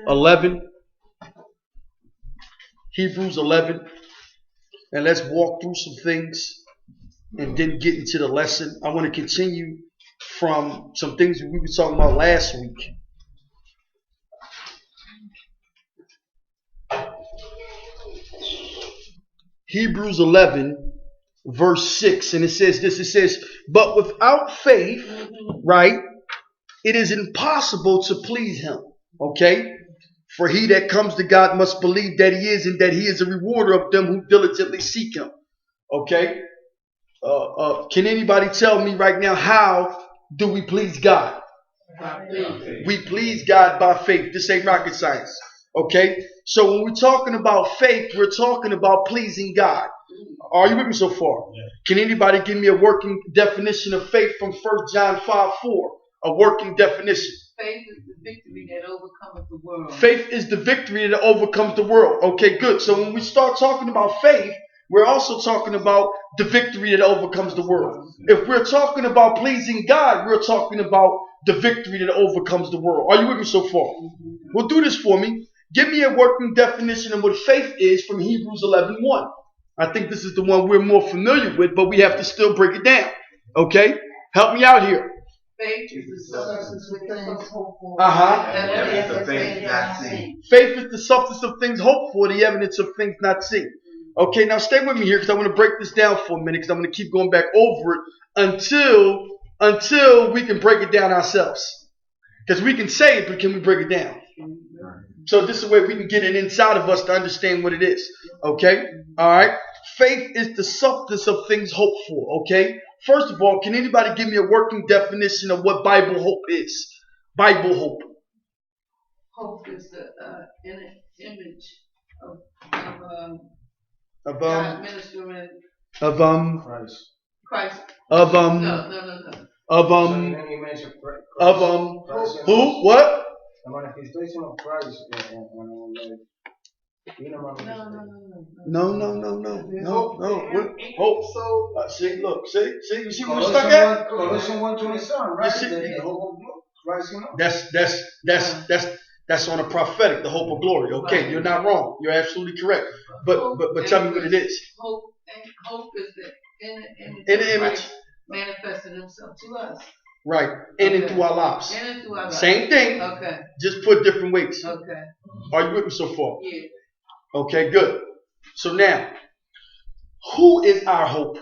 11. Hebrews 11. And let's walk through some things and then get into the lesson. I want to continue from some things we were talking about last week. Hebrews 11, verse 6. And it says this. It says, but without faith, right, it is impossible to please him. Okay? For he that comes to God must believe that he is, and that he is a rewarder of them who diligently seek him. Okay? Can anybody tell me right now, how do we please God? We please God by faith. This ain't rocket science. Okay? So when we're talking about faith, we're talking about pleasing God. Are you with me so far? Yeah. Can anybody give me a working definition of faith from 1 John 5:4? A working definition. Faith is the victory that overcomes the world. Faith is the victory that overcomes the world. Okay, good. So when we start talking about faith, we're also talking about the victory that overcomes the world. If we're talking about pleasing God, we're talking about the victory that overcomes the world. Are you with me so far? Well, do this for me. Give me a working definition of what faith is from Hebrews 11:1. I think this is the one we're more familiar with, but we have to still break it down. Okay? Help me out here. Faith is the substance of things hoped for. The evidence of things not seen. Faith is the substance of things hoped for, the evidence of things not seen. Okay, now stay with me here because I want to break this down for a minute because I'm going to keep going back over it until we can break it down ourselves. Because we can say it, but can we break it down? So this is a way we can get it inside of us to understand what it is. Okay? All right? Faith is the substance of things hoped for. Okay? First of all, can anybody give me a working definition of what Bible hope is? Bible hope. Hope is the image of God ministering Christ. Christ. Who? What? The manifestation of Christ. No. Hope. See, look. See, you see where we're stuck at? Colossians 1:27, right? The hope of Christ in us. That's on a prophetic, the hope of glory. Okay, right. You're not wrong. You're absolutely correct. But tell me what it is. Hope is the inner image manifesting himself to us. Right. In and through our lives. Same thing. Okay. Just put different weights. Okay. Are you with me so far? Yeah. Okay, good. So now, who is our hope?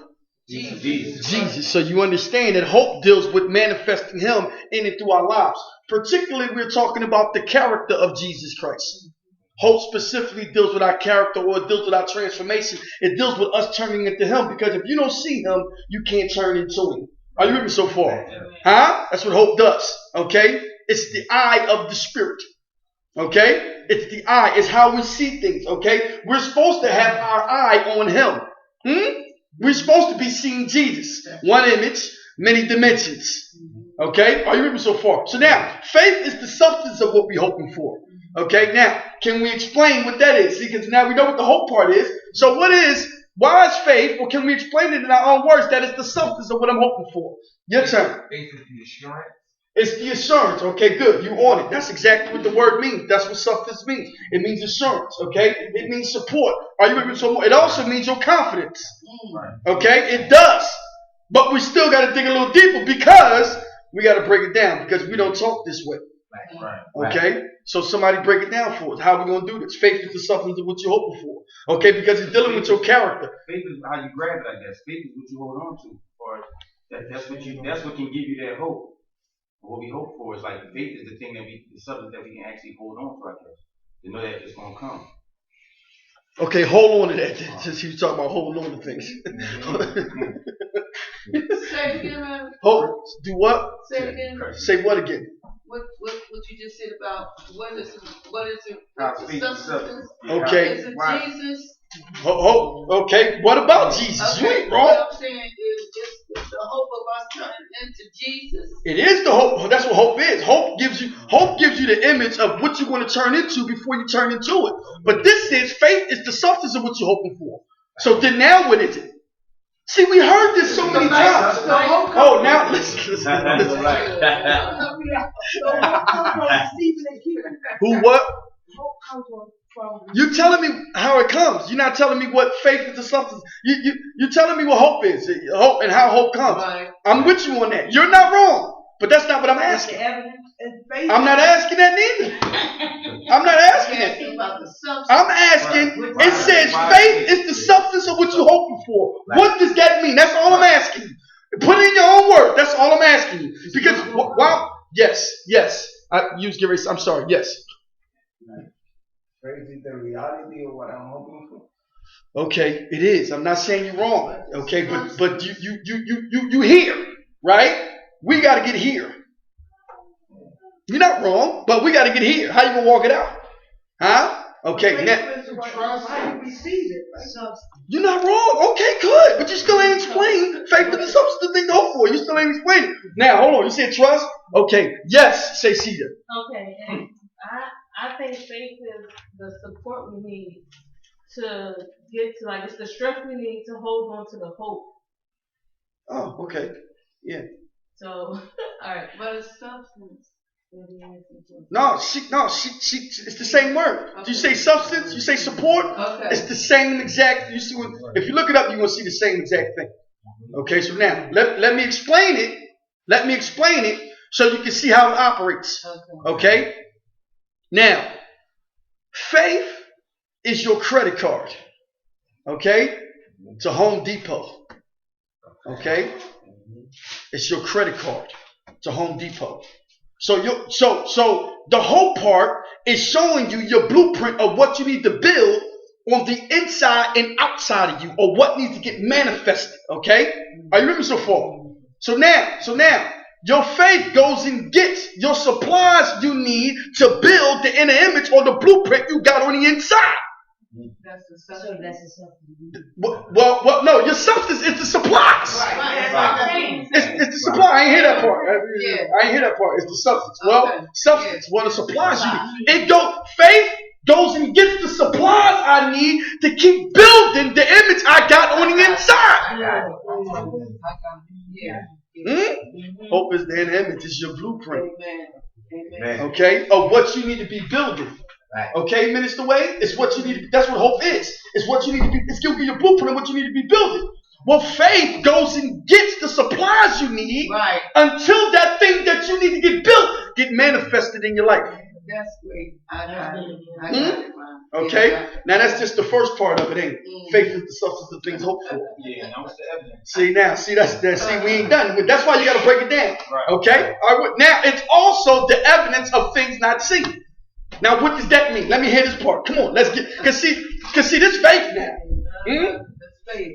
Jesus. So you understand that hope deals with manifesting him in and through our lives. Particularly, we're talking about the character of Jesus Christ. Hope specifically deals with our character, or it deals with our transformation. It deals with us turning into him, because if you don't see him, you can't turn into him. Are you with me so far? Huh? That's what hope does. Okay? It's the eye of the spirit. Okay? It's the eye. It's how we see things. Okay? We're supposed to have our eye on him. We're supposed to be seeing Jesus. One image, many dimensions. Okay? Are you with me so far? So now, faith is the substance of what we're hoping for. Okay? Now, can we explain what that is? See, because now we know what the hope part is. So why is faith? Well, can we explain it in our own words? That is the substance of what I'm hoping for. Your turn. Faith is the assurance. It's the assurance. Okay, good. You on it. That's exactly what the word means. That's what substance means. It means assurance. Okay? It means support. Are you with me so more? It also means your confidence. Okay? It does. But we still got to dig a little deeper, because we got to break it down, because we don't talk this way. Okay? So somebody break it down for us. How are we going to do this? Faith is the substance of what you're hoping for. Okay? Because it's dealing with your character. Faith is how you grab it, I guess. Faith is what you hold on to. Or that's what can give you that hope. What we hope for is like faith is the thing the substance that we can actually hold on to, I guess. To know that it's going to come. Okay, hold on to that. Since you talking about holding on to things. Say it again, man. Hold. Do what? Say it again. Say what again? What you just said about what is it? Substance. Okay. Is it Jesus? Okay. What about Jesus? Okay. You ain't wrong. What I'm saying is it's the hope of us turning into Jesus. It is the hope. That's what hope is. Hope gives you the image of what you're going to turn into before you turn into it. But this says faith is the substance of what you're hoping for. So then now what is it? See, we heard this so many times. Oh, now listen. Who what? You telling me how it comes. You're not telling me what faith is the substance. You're telling me what hope is. Hope and how hope comes. Right. I'm with you on that. You're not wrong. But that's not what I'm asking. I'm not asking that neither. I'm not asking that. I'm asking, it says faith is the substance of what you're hoping for. What does that mean? That's all I'm asking you. Put it in your own word. That's all I'm asking you. Because, yes. I'm sorry, yes. Faith is the reality of what I'm hoping for. Okay, it is. I'm not saying you're wrong. Okay, but you here, right? We got to get here. You're not wrong, but we got to get here. How you gonna walk it out? Huh? Okay, now you're not wrong. Okay, good, but you still ain't explain faith is the substance of things to hope for. You still ain't explaining. Now, hold on. You said trust. Okay, yes. Say Cedar. Okay, and I think faith is the support we need to get to, like, it's the strength we need to hold on to the hope. Oh, okay. Yeah. So, all right. But it's substance. No, it's the same word. Okay. You say substance, you say support, Okay. it's the same exact. You see, if you look it up, you're gonna see the same exact thing. Okay, so now let me explain it. Let me explain it so you can see how it operates. Okay. Now, faith is your credit card. Okay, to Home Depot. Okay, it's your credit card to Home Depot. So the whole part is showing you your blueprint of what you need to build on the inside and outside of you, or what needs to get manifested. Okay? Are you with me so far? So now, your faith goes and gets your supplies you need to build the inner image or the blueprint you got on the inside. That's the substance. Well, no, your substance is the supplies. Right. It's the supply. I ain't hear that part. I ain't hear that part. It's the substance. Well, substance. What the supplies you need. Faith goes and gets the supplies I need to keep building the image I got on the inside. Hope is the inner image. It's your blueprint. Amen. Okay, of what you need to be building. Right. Okay, Minister Wade, it's what you need to be. That's what hope is. It's what you need to be. It's giving you your blueprint of what you need to be building. Well, faith goes and gets the supplies you need until that thing that you need to get built get manifested in your life. That's great. I got it. Okay, now that's just the first part of it, ain't it? Faith is the substance of things hoped for. Yeah, now what's the evidence? See, we ain't done. That's why you got to break it down. Right. Okay, all right. Now it's also the evidence of things not seen. Now, what does that mean? Let me hear this part. Come on, let's get. Cause see, this faith now.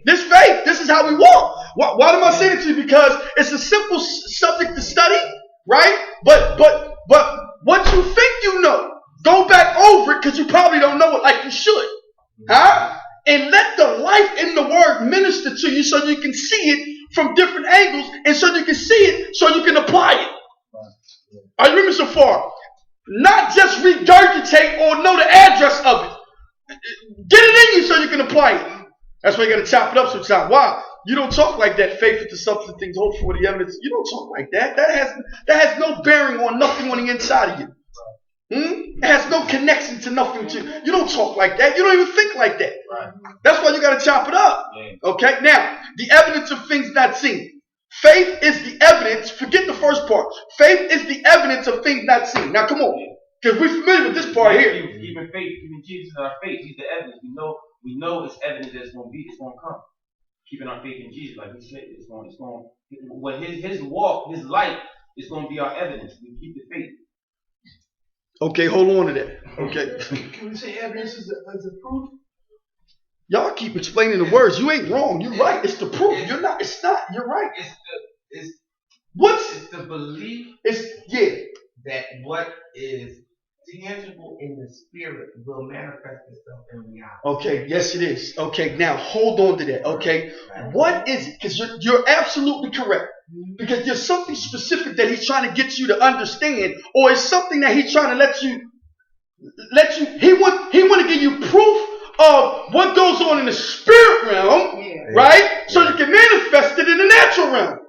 This faith. This is how we walk. Why am I saying it to you? Because it's a simple subject to study, right? But what you think you know, go back over it because you probably don't know it like you should, huh? And let the life in the word minister to you so you can see it from different angles, and so you can see it so you can apply it. Are you with me so far? Not just regurgitate or know the address of it. Get it in you so you can apply it. That's why you got to chop it up sometimes. Why? You don't talk like that. Faith is the substance of things hoped for, the evidence. You don't talk like that. That has no bearing on nothing on the inside of you. It has no connection to nothing to you. You don't talk like that. You don't even think like that. Right. That's why you got to chop it up. Okay? Now, the evidence of things not seen. Faith is the evidence. Forget the first part. Faith is the evidence of things not seen. Now, come on. Because we're familiar with this part here. Even faith, even Jesus is our faith. He's the evidence. We know it's evidence that it's going to come. Keeping our faith in Jesus, like he said, it's going. What his walk, his life, is going to be our evidence. We keep the faith. Okay, hold on to that. Okay. Can we say evidence is a proof? Y'all keep explaining the words. You ain't wrong. You're right. It's the proof. You're not. It's not. You're right. It's the belief that what is tangible in the spirit will manifest itself in reality. Okay, yes it is. Okay, now hold on to that. Okay, what is it? Because you're absolutely correct. Because there's something specific that he's trying to get you to understand, or it's something that he's trying to let you. He want to give you proof of what goes on in the spirit realm, right? So you can manifest it in the natural realm.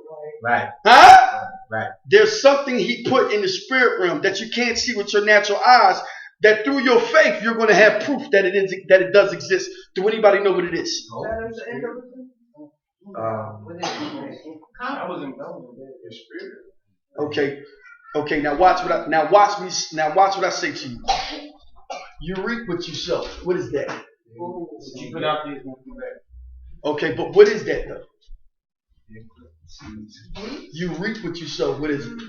Right. Huh? Right. There's something he put in the spirit realm that you can't see with your natural eyes, that through your faith you're going to have proof that it does exist. Do anybody know what it is? I wasn't going with your spirit. Okay. Okay, now watch what I say to you. You reap what you sow. What is that? What you put out there is going to come back. Okay, but what is that though? You reap what you sow. What is it? It's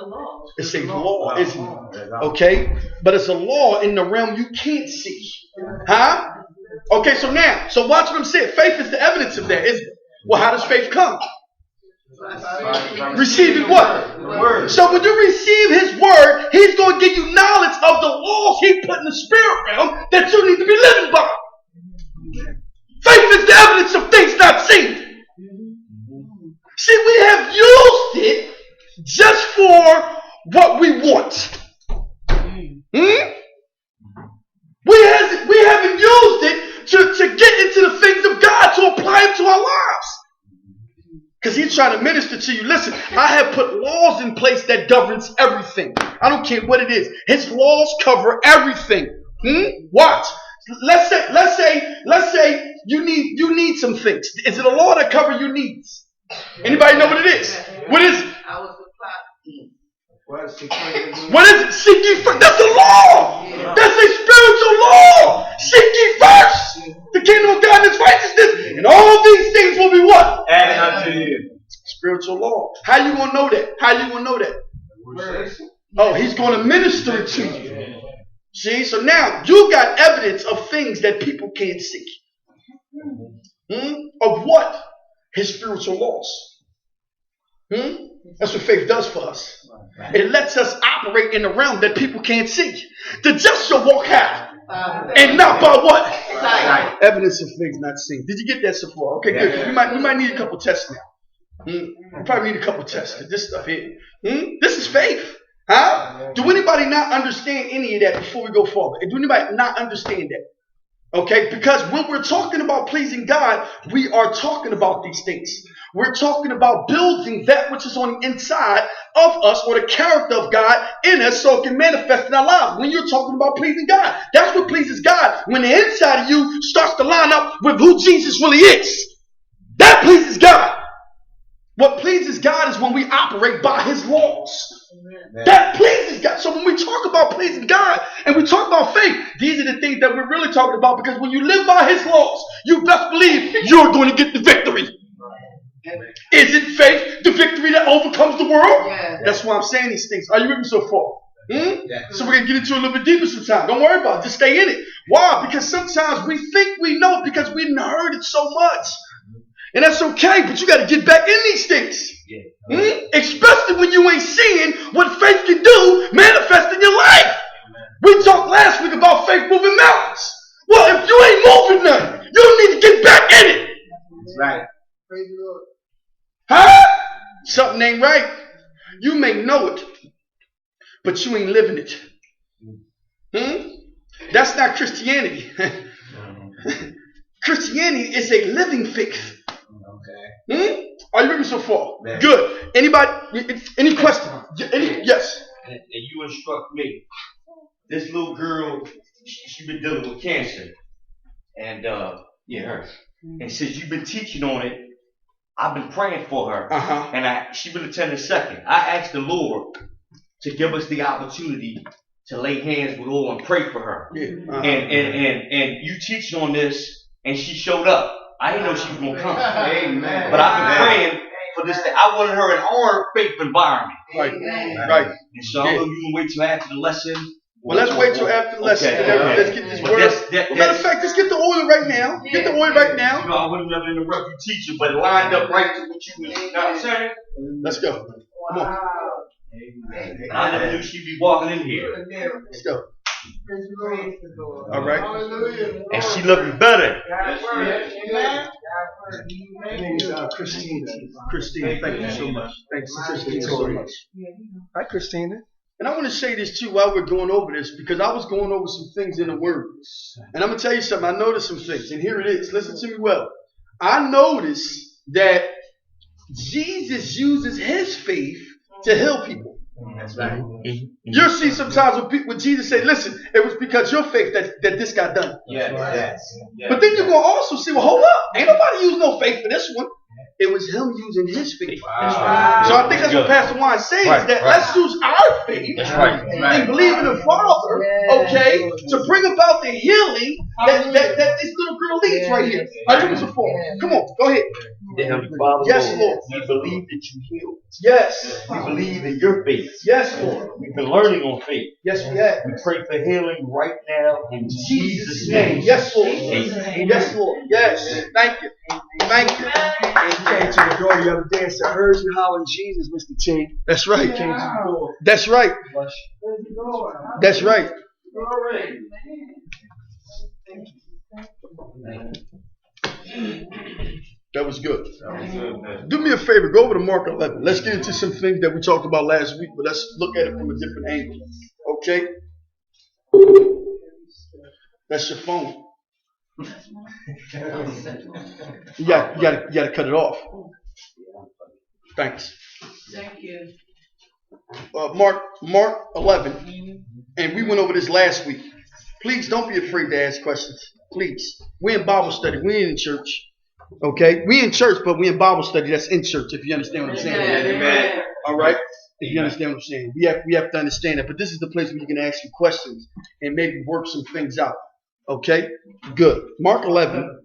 a law. It's a law, isn't it? Okay? But it's a law in the realm you can't see. Huh? Okay, so watch what I'm saying. Faith is the evidence of that, isn't it? Well, how does faith come? Receiving what? The word. So when you receive his word, he's going to give you knowledge of the laws he put in the spirit realm that you need to be living by. Faith is the evidence of things not seen. See, we have used it just for what we want. We haven't used it to get into the things of God, to apply it to our lives. Because he's trying to minister to you. Listen, I have put laws in place that governs everything. I don't care what it is. His laws cover everything. Watch. Let's say you need some things. Is it a law that covers your needs? Anybody know what it is? What is it? I was What is it? Seek ye first. That's a law. That's a spiritual law. Seek ye first the kingdom of God and his righteousness, and all these things will be what? Added unto you. Spiritual law. How you gonna know that? How you gonna know that? Oh, he's gonna minister it to you. See, so now you got evidence of things that people can't see. Of what? His spiritual laws. That's what faith does for us. It lets us operate in a realm that people can't see. The just shall walk high, and not by what? Sight. Evidence of things not seen. Did you get that so far? Okay, good. We might need a couple tests now. We probably need a couple tests. This stuff here. This is faith. Huh? Do anybody not understand any of that before we go forward? Do anybody not understand that? Okay, because when we're talking about pleasing God, we are talking about these things. We're talking about building that which is on the inside of us, or the character of God in us, so it can manifest in our lives. When you're talking about pleasing God, that's what pleases God. When the inside of you starts to line up with who Jesus really is, that pleases God. What pleases God is when we operate by his laws. That pleases God. So when we talk about pleasing God and we talk about faith, these are the things that we're really talking about, because when you live by his laws, you best believe you're going to get the victory. Is it faith, the victory that overcomes the world? Yeah. That's why I'm saying these things. Are you with me so far? So we're going to get into it a little bit deeper sometime. Don't worry about it. Just stay in it. Why? Because sometimes we think we know because we heard it so much. And that's okay, but you got to get back in these things. Especially when you ain't seeing what faith can do manifest in your life. We talked last week about faith moving mountains. Well, if you ain't moving nothing, you need to get back in it. That's right. Praise the Lord. Huh? Something ain't right. You may know it, but you ain't living it. That's not Christianity. Christianity is a living faith. Okay. Are you with me so far? Yeah. Good. Anybody? Any question? Yes. And you instruct me. This little girl, she been dealing with cancer, and her. And since you've been teaching on it, I've been praying for her, and she been attending second. I asked the Lord to give us the opportunity to lay hands with oil and pray for her. And you teaching on this, and she showed up. I didn't know she was gonna come. Amen. But I've been praying for this thing. I wanted her in our faith environment. Right. And so I'm gonna wait till after the lesson. Well, let's wait till after the lesson. Okay. Let's get this word. Matter of fact, let's get the oil right now. Get the oil right now. You know, I would have never interrupted you teaching, but it lined up right to what you was, you know what I'm saying? Let's go. Come on. And I never knew she'd be walking in here. Let's go. Praise the Lord. All right. Hallelujah. And she looking better. Amen. Christine, thank you so much. Thanks, Christine, so much. Hi, Christina. And I want to say this too while we're going over this, because I was going over some things in the Word. And I'm going to tell you something. I noticed some things, and here it is. Listen to me well. I noticed that Jesus uses his faith to heal people. That's right. You'll see sometimes when Jesus say, listen, it was because your faith that this got done. Yes. But then you're going to also see, well, hold up. Ain't nobody used no faith for this one. It was him using his faith. Wow. So I think that's what Pastor Juan is saying, is that let's use our faith and believe in the Father, okay, to bring about the healing that this little girl needs right here. I do this before. Come on, go ahead. Father, Yes, Lord. We believe that you heal. Yes. We believe in your faith. Yes, Lord. We've been learning on faith. Yes, we have. We pray for healing right now in Jesus' name. Yes, Lord. Amen. Yes, Lord. Yes. Thank you. Thank you. Came to the door the other day and said, I heard you hollering Jesus, Mr. Ting. That's right. Came to the door. That's right. That's right. That was good. Do me a favor. Go over to Mark 11. Let's get into some things that we talked about last week, but let's look at it from a different angle. Okay? That's your phone. You got to cut it off. Thanks. Thank you. Mark 11, and we went over this last week. Please don't be afraid to ask questions. Please. We're in Bible study. We ain't in church. Okay? We in church, but we in Bible study. That's in church, if you understand what I'm saying. Amen. All right? If you understand what I'm saying. We have to understand that. But this is the place where you can ask you questions and maybe work some things out. Okay? Good. Mark 11.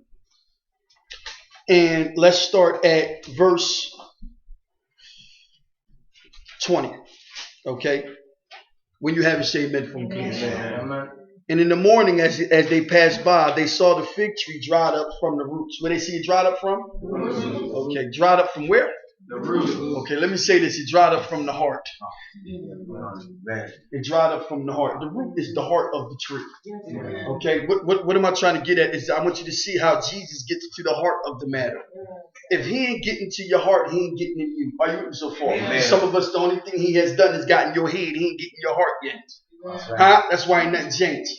And let's start at verse 20. Okay? When you have it, say amen for me, please. Amen. And in the morning, as they passed by, they saw the fig tree dried up from the roots. Where they see it dried up from? Okay, dried up from where? The root. Okay, let me say this. It dried up from the heart. It dried up from the heart. The root is the heart of the tree. Okay, what am I trying to get at? Is I want you to see how Jesus gets to the heart of the matter. If he ain't getting to your heart, he ain't getting in you. Are you with me so far? Amen. Some of us, the only thing he has done is gotten your head. He ain't getting your heart yet. Huh? That's why ain't nothing changed.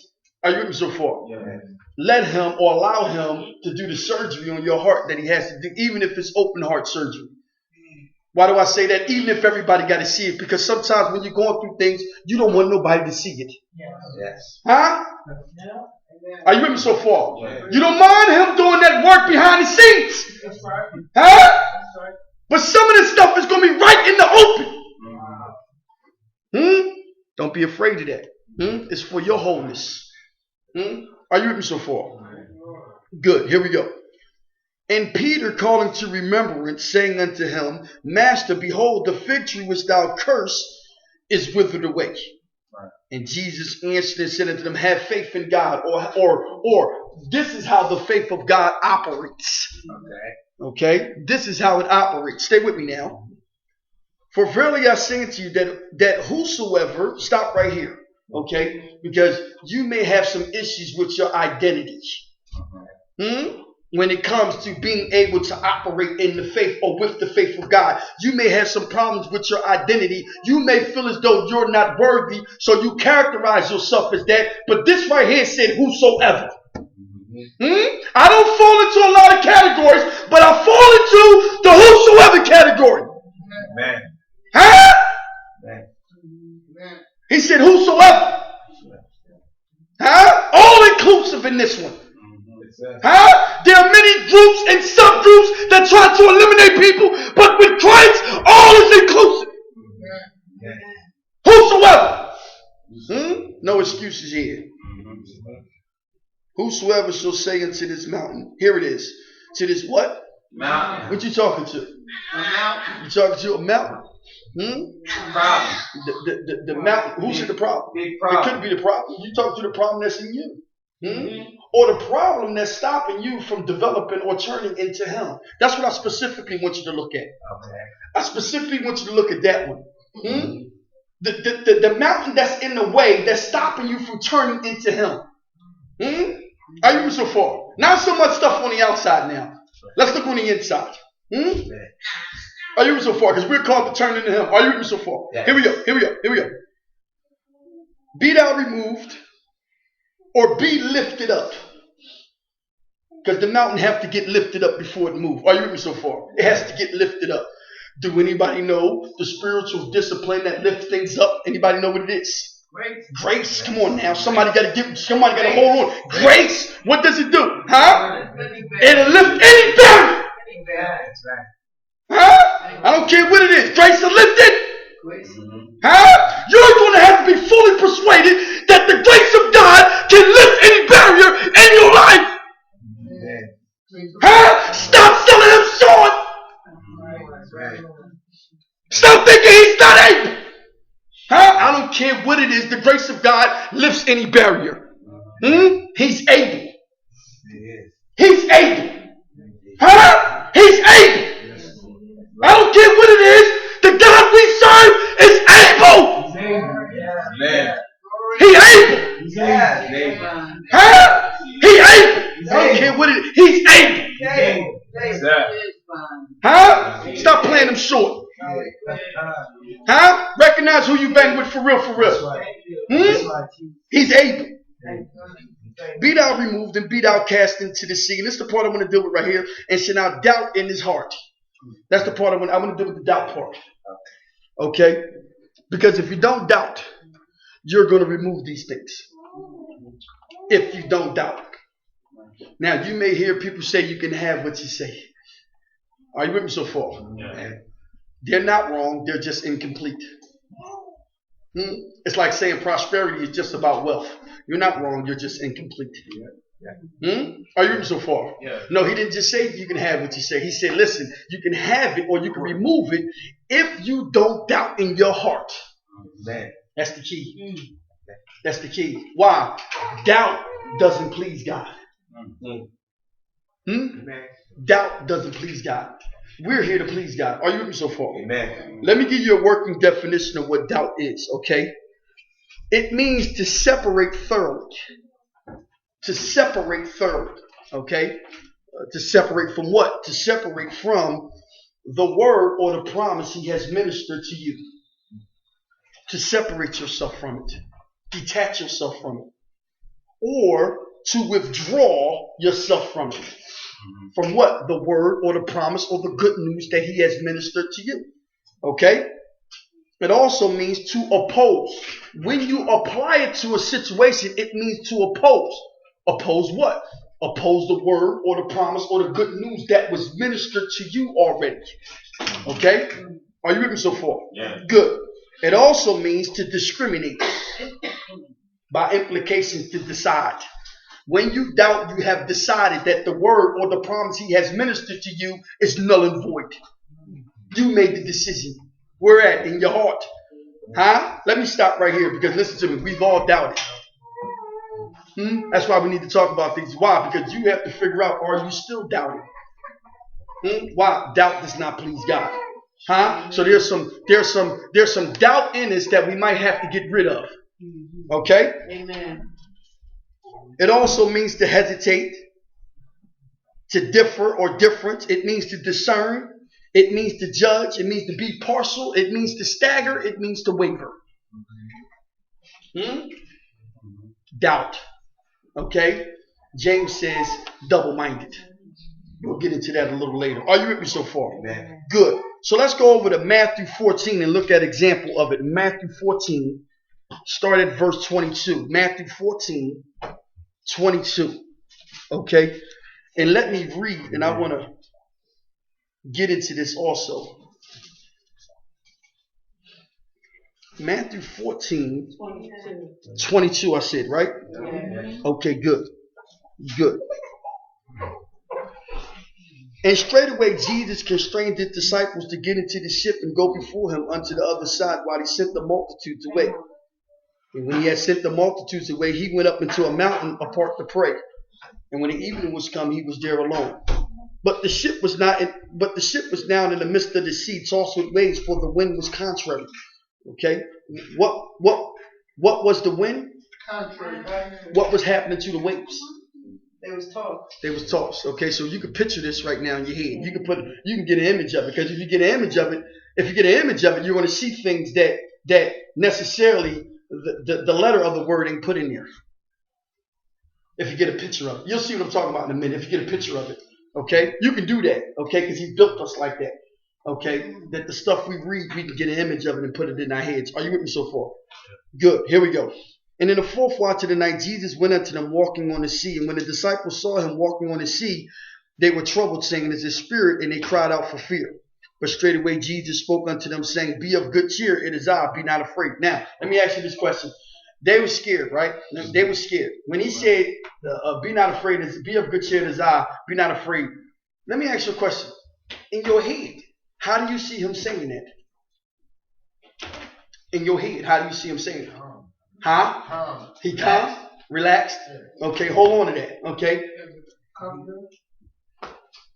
Are you with me so far? Yeah. Let him or allow him to do the surgery on your heart that he has to do, even if it's open heart surgery. Why do I say that? Even if everybody got to see it, because sometimes when you're going through things, you don't want nobody to see it. Yes. Huh? Are you with me so far? Yeah. You don't mind him doing that work behind the scenes. Huh? But some of this stuff is going to be right in the open. Don't be afraid of that. It's for your wholeness. Are you with me so far? Good. Here we go. And Peter calling to remembrance, saying unto him, Master, behold, the fig tree which thou cursed is withered away. Right. And Jesus answered and said unto them, have faith in God, or this is how the faith of God operates. Okay? This is how it operates. Stay with me now. For verily I say unto you that whosoever, stop right here, okay? Because you may have some issues with your identity. When it comes to being able to operate in the faith or with the faith of God, you may have some problems with your identity. You may feel as though you're not worthy, so you characterize yourself as that. But this right here said, whosoever. I don't fall into a lot of categories, but I fall into the whosoever category. Amen. Huh? Amen. He said, whosoever. Huh? All inclusive in this one. Huh? There are many groups and subgroups that try to eliminate people, but with Christ, all is inclusive. Whosoever. No excuses here. Whosoever shall say unto this mountain, here it is. To this what? Mountain. What you talking to? A mountain. You talking to a mountain? Problem. The mountain. Who said the problem? Big problem. It couldn't be the problem. You talk to the problem that's in you. Or the problem that's stopping you from developing or turning into him. That's what I specifically want you to look at. Okay. I specifically want you to look at that one. The mountain that's in the way that's stopping you from turning into him. Are you so far? Not so much stuff on the outside now. Let's look on the inside. Are you so far? Because we're called to turn into him. Are you so far? Yes. Here we go. Be thou removed or be lifted up. Because the mountain have to get lifted up before it moves. Are you with me so far? It has to get lifted up. Do anybody know the spiritual discipline that lifts things up? Anybody know what it is? Grace. Come on now. Somebody got to hold on. Grace. What does it do? Huh? It'll lift any barrier. Huh? I don't care what it is. Grace will lift it. Huh? You're going to have to be fully persuaded that the grace of God can lift any barrier in your life. Huh? Stop selling him short. Stop thinking he's not able. Huh? I don't care what it is. The grace of God lifts any barrier. He's able. He's able. Huh? He's able. I don't care what it is. The God we serve is able. He able. Huh? He able. I don't care what it is. He's able. Huh? Stop playing him short. Huh? Recognize who you bang with for real, for real. He's able. Be thou removed and be thou cast into the sea. And this is the part I want to deal with right here. And shall not doubt in his heart. That's the part I want to deal with, the doubt part. Okay? Because if you don't doubt, you're going to remove these things. If you don't doubt. Now, you may hear people say you can have what you say. Are you with me so far? Yeah. They're not wrong. They're just incomplete. It's like saying prosperity is just about wealth. You're not wrong. You're just incomplete. Are you with me so far? Yeah. No, he didn't just say you can have what you say. He said, listen, you can have it or you can remove it if you don't doubt in your heart. That's the key. That's the key. Why? Doubt doesn't please God. Doubt doesn't please God. We're here to please God. Are you with me so far? Amen. Let me give you a working definition of what doubt is, okay? It means to separate thoroughly. To separate thoroughly, okay? To separate from what? To separate from the word or the promise he has ministered to you. To separate yourself from it. Detach yourself from it. Or to withdraw yourself from it. From what? The word or the promise or the good news that he has ministered to you. Okay? It also means to oppose. When you apply it to a situation, it means to oppose. Oppose what? Oppose the word or the promise or the good news that was ministered to you already. Okay? Are you with me so far? Yeah. Good. It also means to discriminate. By implication, to decide. When you doubt, you have decided that the word or the promise he has ministered to you is null and void. You made the decision. Where at? In your heart. Huh? Let me stop right here because listen to me. We've all doubted. That's why we need to talk about things. Why? Because you have to figure out, are you still doubting? Why? Doubt does not please God. Huh? So there's some doubt in us that we might have to get rid of. Okay? Amen. It also means to hesitate, to differ or difference. It means to discern. It means to judge. It means to be partial. It means to stagger. It means to waver. Doubt. Okay? James says double-minded. We'll get into that a little later. Are you with me so far? Amen. Good. So let's go over to Matthew 14 and look at an example of it. Matthew 14, start at verse 22. Matthew 14, 22. Okay? And let me read, and I want to get into this also. Matthew 14, 22, I said, right? Okay, good. Good. And straightway Jesus constrained his disciples to get into the ship and go before him unto the other side while he sent the multitudes away. And when he had sent the multitudes away, he went up into a mountain apart to pray. And when the evening was come, he was there alone. But the ship was now in the midst of the sea, tossed with waves, for the wind was contrary. Okay, what was the wind? Contrary. What was happening to the waves? They was tossed. They was tossed. Okay, so you can picture this right now in your head. You can get an image of it, because if you get an image of it, you're going to see things that necessarily the letter of the word ain't put in there. If you get a picture of it, you'll see what I'm talking about in a minute. If you get a picture of it, okay, you can do that, okay, because he built us like that. Okay, that the stuff we read, we can get an image of it and put it in our heads. Are you with me so far? Good. Here we go. And in the fourth watch of the night, Jesus went unto them walking on the sea. And when the disciples saw him walking on the sea, they were troubled, saying, "It is a spirit," and they cried out for fear. But straightway Jesus spoke unto them, saying, "Be of good cheer, it is I, be not afraid." Now, let me ask you this question. They were scared, right? They were scared. When he said, "Be not afraid," be of good cheer, it is I, be not afraid. Let me ask you a question. In your head, how do you see him saying that? In your head, how do you see him saying it? Huh? He calm, relaxed. Okay, hold on to that. Okay.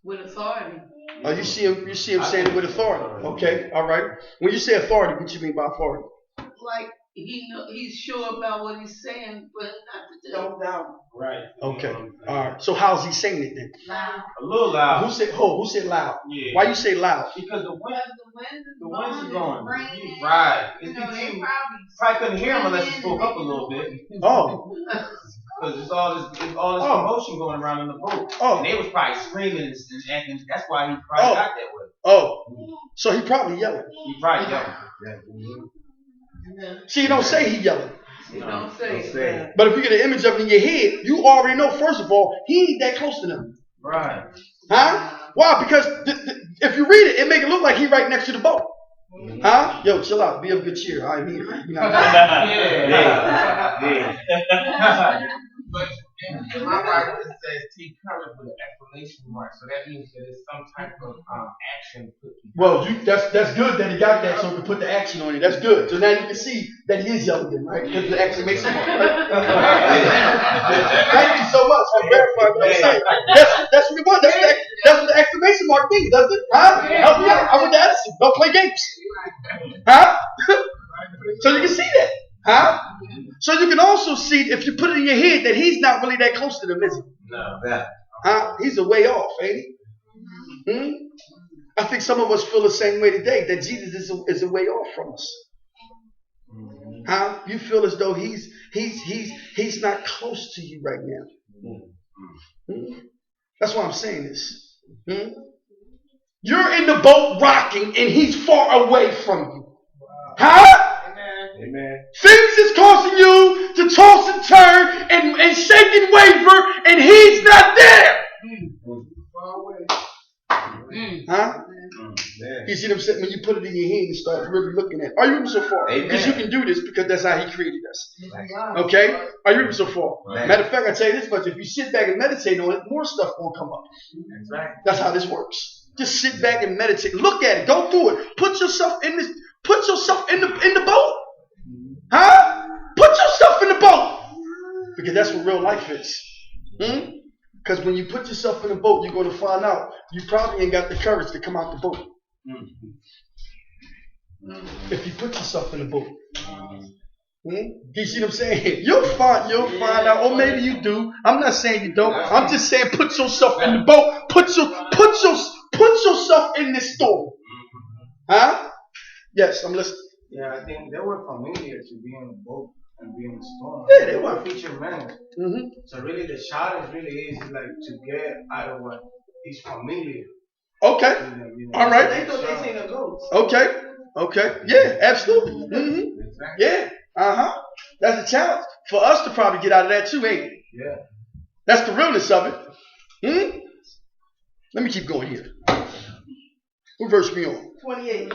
With authority. Oh, you see him saying it with authority. Okay, all right. When you say authority, what you mean by authority? Like he's sure about what he's saying, but not to do. Don't doubt. Right. Okay. All right. So how's he saying it then? Loud. A little loud. Who said loud? Yeah. Why you say loud? Because the wind The wind's wind is going. raining. Right. You It's know, they between, probably probably couldn't hear him unless he spoke up a little bit. Oh. Because it's all this commotion going around in the boat. Oh. And they was probably screaming and acting. That's why he probably got that way. Oh. So he probably yelling. He probably yelling. See, you don't say he yelling. You don't say. But if you get an image of it in your head, you already know, first of all, he ain't that close to them. Right. Huh? Why? Because if you read it, it make it look like he right next to the boat. Huh? Yo, chill out. Be of good cheer. I mean, you know. But in my Bible it says take courage with an exclamation mark. So that means that it's some type of action put behind. Well, that's good that he got that, so he can put the action on it. That's good. So now you can see that he is yelling it, right? Because the exclamation mark. Right? Thank you so much for verifying what I'm saying. That's what we want. That's what the exclamation mark means, doesn't it? Huh? Help me out. I want the attitude. Don't play games. Huh? So you can see that. Huh? So you can also see, if you put it in your head, that he's not really that close to them, is he? No. Huh? He's a way off, ain't he? I think some of us feel the same way today, that Jesus is a way off from us. Huh? You feel as though he's not close to you right now. That's why I'm saying this. You're in the boat rocking and he's far away from you. Huh? Amen. Things is causing you to toss and turn and shake and waver, and he's not there. Huh? You see what I'm saying? When you put it in your head and start really looking at it. Are you even so far? Because you can do this because that's how he created us. Okay? Are you even so far? Matter of fact, I tell you this much. If you sit back and meditate on it, more stuff will come up. That's how this works. Just sit back and meditate. Look at it. Go through it. Put yourself in the boat. Huh? Put yourself in the boat. Because that's what real life is. Because when you put yourself in the boat, you're going to find out you probably ain't got the courage to come out the boat. If you put yourself in the boat. You see what I'm saying? You'll find out, or maybe you do. I'm not saying you don't. I'm just saying put yourself in the boat. Put yourself in this storm. Huh? Yes, I'm listening. Yeah, I think they were familiar to be in the boat and be in the storm. Yeah, they were. Feature men. So really the challenge really is like to get out of what is familiar. Okay. All right. They thought they seen a ghost. Okay. Yeah, absolutely. Yeah. That's a challenge for us to probably get out of that too, ain't it? Yeah. That's the realness of it. Let me keep going here. What verse we on? 28.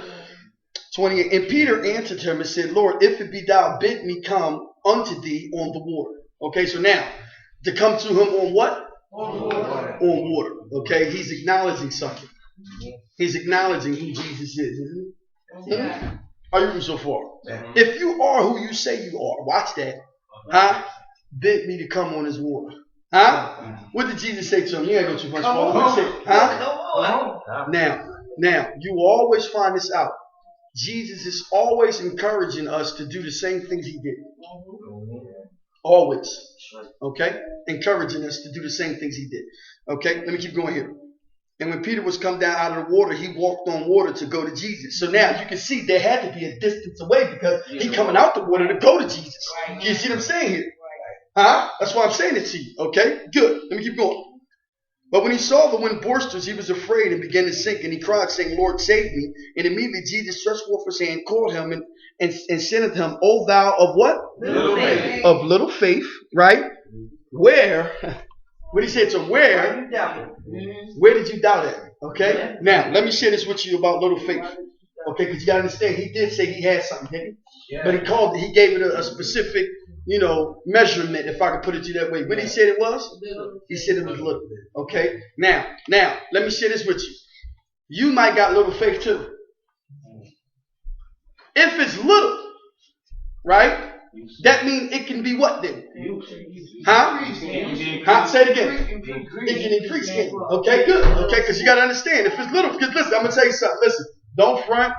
28. And Peter answered him and said, Lord, if it be thou, bid me come unto thee on the water. Okay, so now, to come to him on what? On water. On water. Okay, he's acknowledging something. He's acknowledging who Jesus is, isn't he? Are you so far? If you are who you say you are, watch that. Huh? Bid me to come on his water. Huh? What did Jesus say to him? You ain't go too much farther. What did he say? Huh? Now, you will always find this out. Jesus is always encouraging us to do the same things he did. Always. Okay? Encouraging us to do the same things he did. Okay? Let me keep going here. And when Peter was come down out of the water, he walked on water to go to Jesus. So now you can see there had to be a distance away because he coming out the water to go to Jesus. You see what I'm saying here? Huh? That's why I'm saying it to you. Okay? Good. Let me keep going. But when he saw the wind boisterous, he was afraid and began to sink. And he cried, saying, Lord, save me. And immediately Jesus stretched forth his hand, caught him, and said unto him, O thou of what? Little faith. Of little faith, right? Where? What he said to where? Where did you doubt at? Okay? Now, let me share this with you about little faith. Okay, because you got to understand, he did say he had something, didn't he? But he gave it a specific, measurement, if I could put it to you that way. What did he say it was? He said it was little. Okay? Now, let me share this with you. You might got little faith too. If it's little, right? That means it can be what then? Huh? Say it again. It can increase. Okay, good. Okay, because you got to understand, if it's little, because listen, I'm going to tell you something. Listen, don't front.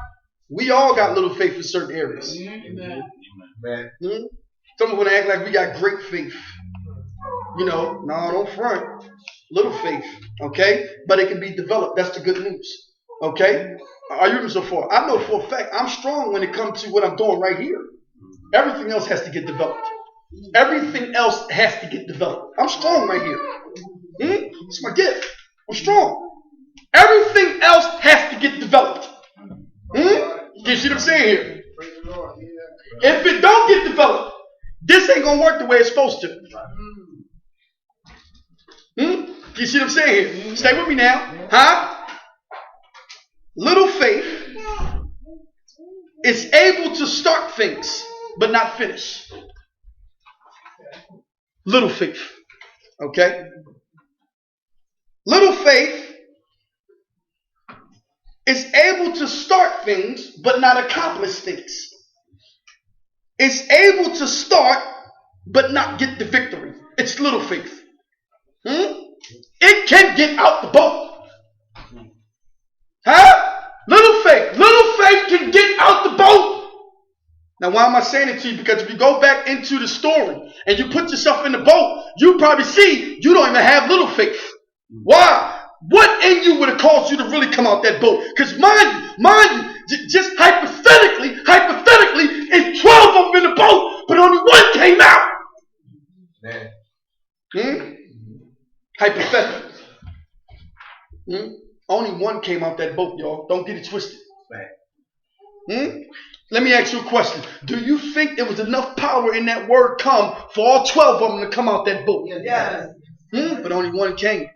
We all got little faith in certain areas. Amen. Some are going to act like we got great faith. No, don't front. Little faith. Okay? But it can be developed. That's the good news. Okay? Are you with me so far? I know for a fact I'm strong when it comes to what I'm doing right here. Everything else has to get developed. Everything else has to get developed. I'm strong right here. It's my gift. I'm strong. Everything else has to get developed. You see what I'm saying here? If it don't get developed, this ain't going to work the way it's supposed to. You see what I'm saying here? Stay with me now. Huh? Little faith is able to start things, but not finish. Little faith. Okay? Little faith is able to start things, but not accomplish things. It's able to start, but not get the victory. It's little faith. It can get out the boat. Huh? Little faith. Little faith can get out the boat. Now, why am I saying it to you? Because if you go back into the story and you put yourself in the boat, you probably see you don't even have little faith. Why? What in you would have caused you to really come out that boat? Because mind you, just hypothetically, it's 12 of them in the boat, but only one came out. Hypothetically. Only one came out that boat, y'all. Don't get it twisted. Let me ask you a question. Do you think there was enough power in that word come for all 12 of them to come out that boat? Yes. But only one came.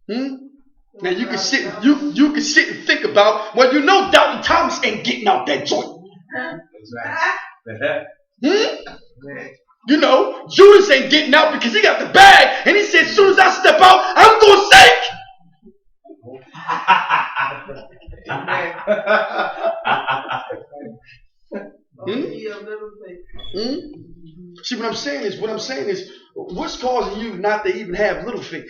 Now you can sit and think about, well, Doubting Thomas ain't getting out that joint. Judas ain't getting out because he got the bag, and he said, as soon as I step out, I'm going to sink. See, what I'm saying is, what's causing you not to even have little faith?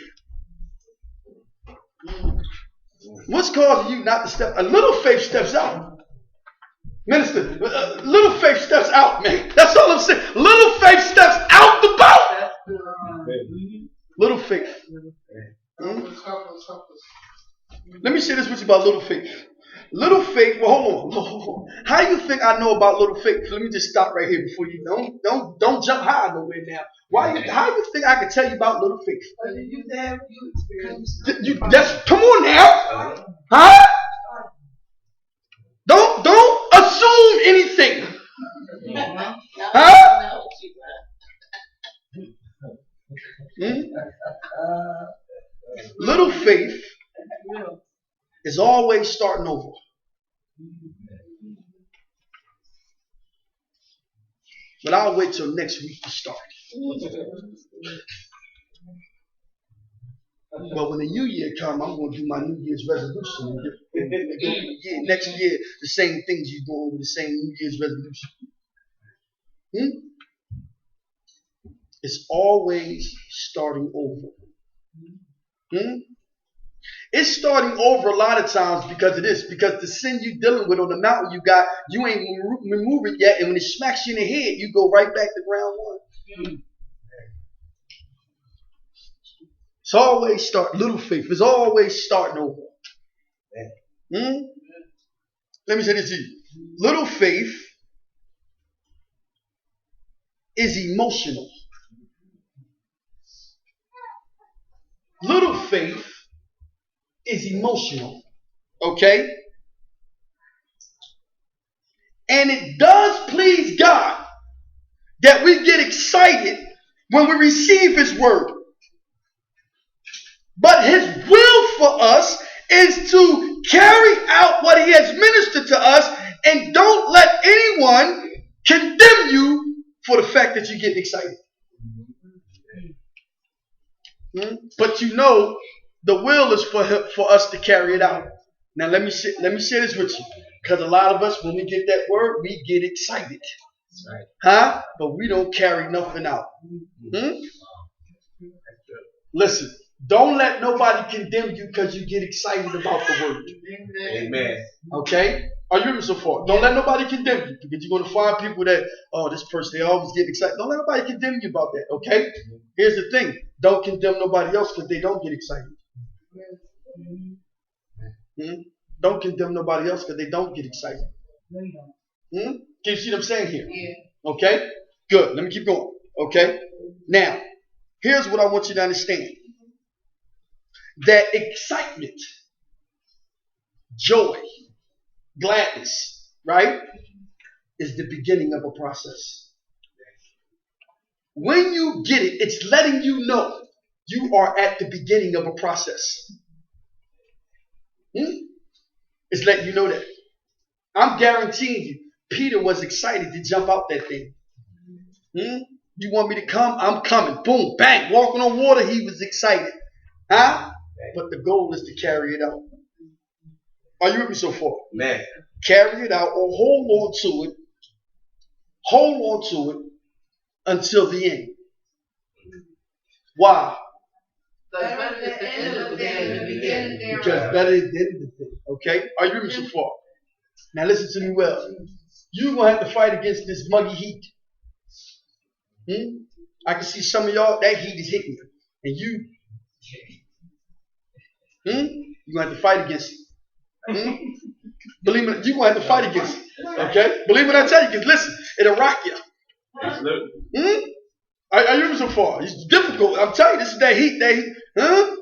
What's causing you not to step? A little faith steps out. Minister, little faith steps out, man. That's all I'm saying. Little faith steps out the boat. Little faith. Let me say this with you about little faith. Little faith. Well, hold on. How do you think I know about little faith? Let me just stop right here before you don't jump high nowhere now. How do you think I can tell you about little faith? Come on now, huh? Don't assume anything, huh? Little faith is always starting over. But I'll wait till next week to start. But when the new year comes, I'm going to do my New Year's resolution. Next year, the same things you're doing with the same New Year's resolution. It's always starting over. It's starting over a lot of times because of this. Because the sin you're dealing with on the mountain you ain't removed it yet. And when it smacks you in the head, you go right back to ground one. It's always little faith. It's always starting over. Let me say this to you. Little faith is emotional. Little faith is emotional. Okay? And it does please God that we get excited when we receive His word. But His will for us is to carry out what He has ministered to us, and don't let anyone condemn you for the fact that you get excited. But you know, the will is for us to carry it out. Now let me share this with you, because a lot of us, when we get that word, we get excited, huh? But we don't carry nothing out. Listen, don't let nobody condemn you because you get excited about the word. Amen. Okay? Are you with me so far? Don't let nobody condemn you, because you're going to find people that, oh, this person, they always get excited. Don't let nobody condemn you about that, okay? Here's the thing. Don't condemn nobody else because they don't get excited. Don't condemn nobody else because they don't get excited. Can you see what I'm saying here? Yeah. Okay? Good. Let me keep going. Okay? Now, here's what I want you to understand. That excitement, joy, gladness, right, is the beginning of a process. When you get it, it's letting you know you are at the beginning of a process. It's letting you know that. I'm guaranteeing you, Peter was excited to jump out that thing. You want me to come? I'm coming. Boom, bang, walking on water, he was excited. Huh? But the goal is to carry it out. Are you with me so far? Man. Carry it out or hold on to it. Hold on to it until the end. Why? Better is the end of the day than the beginning thereof. Because better is the end of the thing. Okay? Are you with me so far? Now listen to me well. You're going to have to fight against this muggy heat. I can see some of y'all, that heat is hitting you. And you're going to have to fight against it. Believe me, you're going to have to fight against it. Okay? Believe me when I tell you, because listen, it'll rock you. Are you so far? It's difficult. I'm telling you, this is that heat. Huh?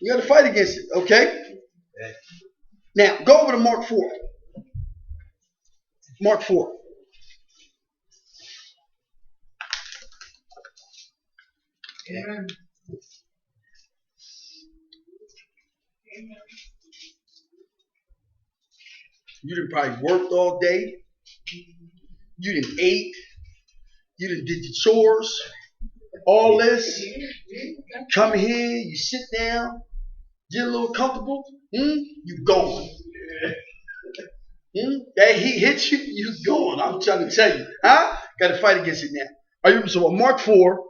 You got to fight against it. Okay? Now, go over to Mark 4. Mark 4. Amen. You done probably worked all day. You done ate. You done did your chores. All this. Come here. You sit down. Get a little comfortable. You going. That heat hits you. You going. I'm trying to tell you. Huh? Got to fight against it now. Are you so? Mark 4.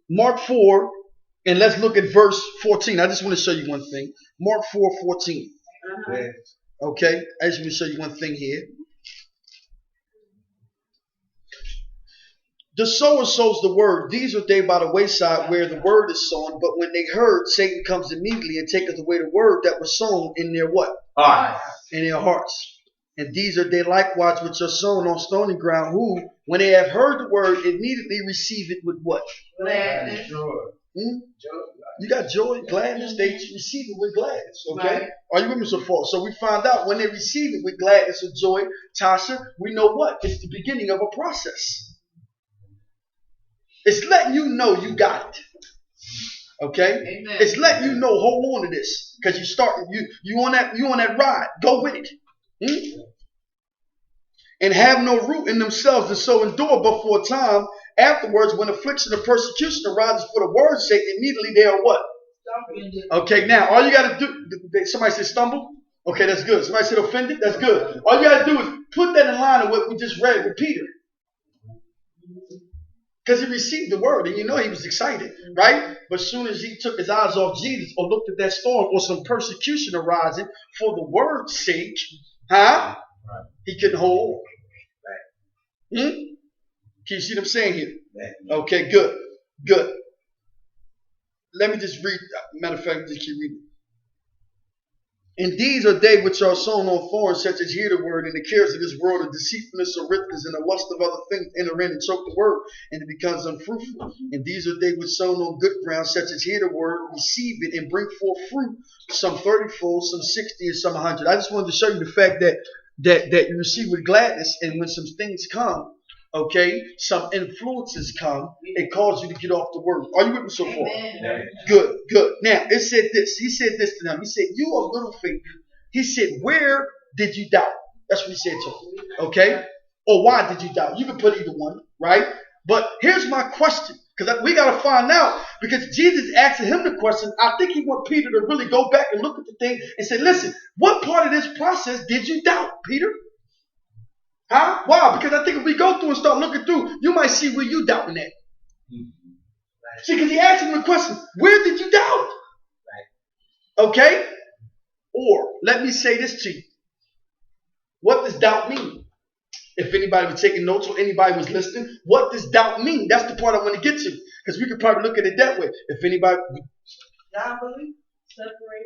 Mark 4. And let's look at verse 14. I just want to show you one thing. Mark 4:14. Okay, I just want to show you one thing here. The sower sows the word. These are they by the wayside where the word is sown. But when they heard, Satan comes immediately and taketh away the word that was sown in their what? Hearts. In their hearts. And these are they likewise which are sown on stony ground, who, when they have heard the word, immediately receive it with what? Gladness. You got joy, gladness. They receive it with gladness. Okay? Right. Are you with me so far? So we find out when they receive it with gladness or joy, Tasha, we know what? It's the beginning of a process. It's letting you know you got it. Okay? Amen. It's letting you know, hold on to this. Because you on that ride. Go with it. And have no root in themselves and so endure but for a time. Afterwards, when affliction or persecution arises for the word's sake, immediately they are what? Okay, now all you got to do, somebody said stumble? Okay, that's good. Somebody said offended? That's good. All you got to do is put that in line with what we just read with Peter. Because he received the word and you know he was excited, right? But as soon as he took his eyes off Jesus or looked at that storm or some persecution arising for the word's sake, he couldn't hold on. Can you see what I'm saying here? Okay, good. Good. Let me just read. Matter of fact, just keep reading. And these are they which are sown on thorns, such as hear the word, and the cares of this world, and deceitfulness of riches, and the lust of other things enter in and choke the word, and it becomes unfruitful. And these are they which sown on good ground, such as hear the word, receive it, and bring forth fruit, some 30-fold, some 60, and some 100. I just wanted to show you the fact that you receive with gladness, and when some things come, okay, some influences come, it calls you to get off the word. Are you with me so far? Amen. Good, good. Now, it said this. He said this to them. He said, you of little faith. He said, where did you doubt? That's what he said to them. Okay? Or why did you doubt? You can put either one, right? But here's my question. Because we got to find out. Because Jesus asking him the question. I think he want Peter to really go back and look at the thing and say, listen, what part of this process did you doubt, Peter? Huh? Why? Because I think if we go through and start looking through, you might see where you doubting at. See, because he asked him the question, where did you doubt? Okay? Or, let me say this to you. What does doubt mean? If anybody was taking notes or anybody was listening, what does doubt mean? That's the part I want to get to. Because we could probably look at it that way. If anybody... Separate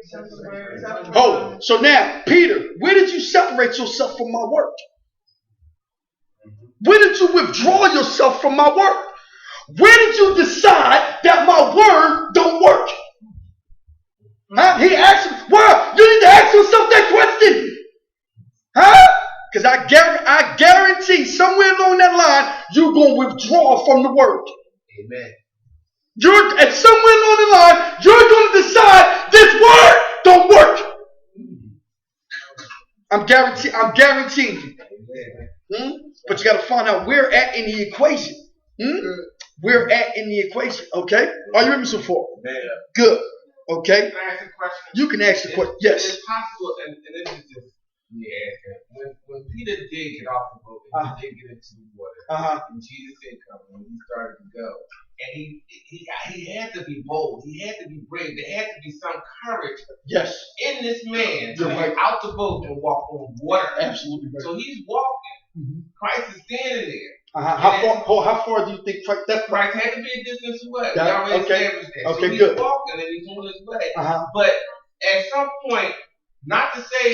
from the word. Oh, so now, Peter, where did you separate yourself from my word? Where did you withdraw yourself from my word? Where did you decide that my word don't work? Huh? He asked him, well, you need to ask yourself that question. Huh? Because I guarantee somewhere along that line, you're going to withdraw from the word. Amen. And somewhere along the line, you're going to decide this word don't work. I'm guaranteeing you. But you got to find out where at in the equation. Where at in the equation. Okay? Are you with me so far? Good. Okay? Can I ask a question? You can ask the question. Yes. It's possible, and this is just me asking. When Peter did get off the boat and he did get into the water, and Jesus did come, and he started to go, and he had to be bold. He had to be brave. There had to be some courage in this man to get out the boat and walk on water. Absolutely right. So he's walking. Christ is standing there. How far do you think Christ had to be a distance away? Yeah, We already okay. established that. Okay, so he's good. walking and he's on his way. But at some point, not to say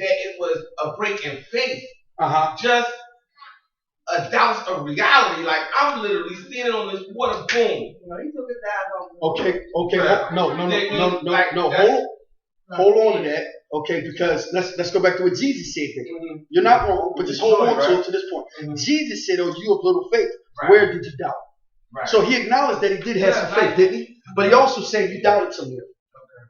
that it was a break in faith, just a douse of reality. Like, I'm literally standing on this water, boom. He took his eyes off the water. Okay. No. Hold on to that. Okay, because let's go back to what Jesus said there. You're not wrong, but just hold on to this point. Jesus said, oh, you of little faith, where did you doubt? So he acknowledged that he did have some faith, didn't he? But he also said you doubted somewhere.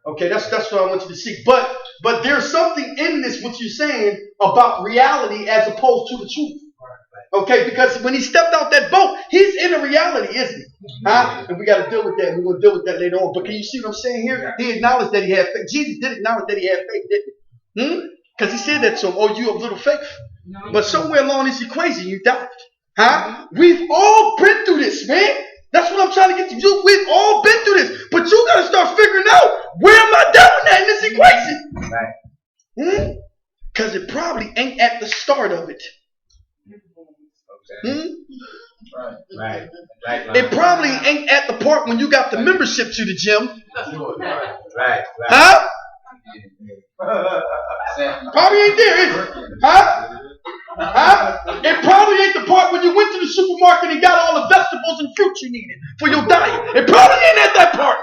Okay, that's what I want you to see. But there's something in this, what you're saying, about reality as opposed to the truth. Okay, because when he stepped out that boat, he's in a reality, isn't he? And we got to deal with that. We're going to deal with that later on. But can you see what I'm saying here? He acknowledged that he had faith. Jesus did acknowledge that he had faith, didn't he? Because he said that to him, oh, you of little faith. But somewhere along this equation, you doubted. We've all been through this, man. That's what I'm trying to get to you. We've all been through this. But you got to start figuring out, where am I doubting at in this equation? Because it probably ain't at the start of it. Right. It probably ain't at the part when you got the membership to the gym. Right. Probably ain't there, is it? It probably ain't the part when you went to the supermarket and got all the vegetables and fruit you needed for your diet. It probably ain't at that part.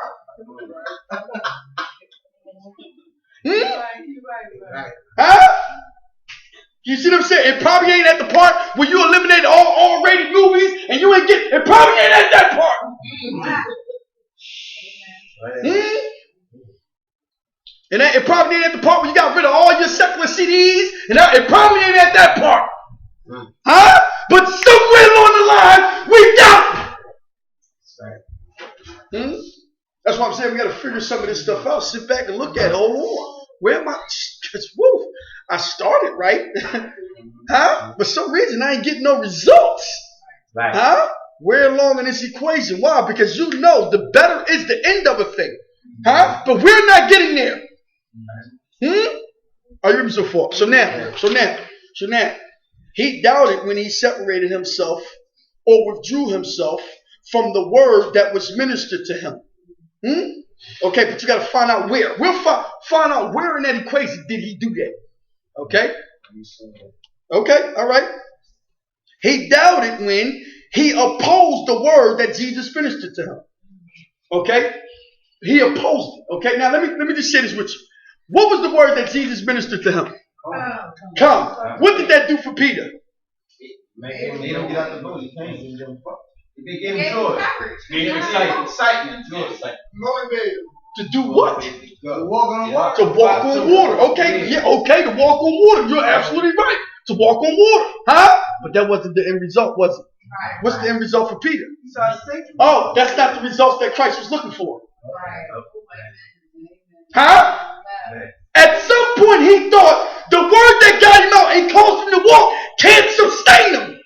You see what I'm saying? It probably ain't at the part where you eliminated all R-rated movies and you ain't get. It probably ain't at that part. And it probably ain't at the part where you got rid of all your secular CDs. And it probably ain't at that part. But somewhere along the line, we got it. That's why I'm saying we got to figure some of this stuff out. Sit back and look at it. Hold on. Where am I? Woo. I started right. For some reason, I ain't getting no results. Where along in this equation? Why? Because you know the better is the end of a thing. But we're not getting there. Are you with me so far? So now, he doubted when he separated himself or withdrew himself from the word that was ministered to him. Okay, but you got to find out where. We'll find out where in that equation did he do that. Okay? Okay, all right. He doubted when he opposed the word that Jesus ministered to him. Okay? He opposed it. Okay, now let me just share this with you. What was the word that Jesus ministered to him? Come. What did that do for Peter? Made him get out the boat. He gave him joy. Gave him excitement. Joy. Motivated. To do what? To walk on water. To walk on water. Okay, yeah, okay, to walk on water. You're absolutely right. To walk on water. Huh? But that wasn't the end result, was it? What's the end result for Peter? Oh, that's not the results that Christ was looking for. Huh? At some point he thought the word that got him out and caused him to walk can't sustain him.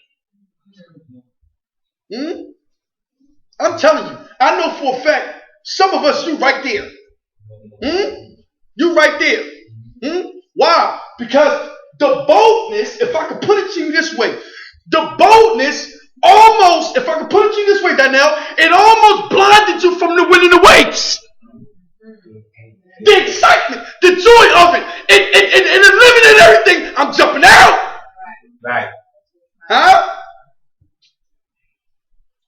I'm telling you, I know for a fact, some of us, you right there. You right there. Why? Because the boldness, if I could put it to you this way, the boldness almost, if I could put it to you this way, Danielle, it almost blinded you from the wind and the waves. The excitement, the joy of it, and eliminating everything. I'm jumping out. Right. Huh?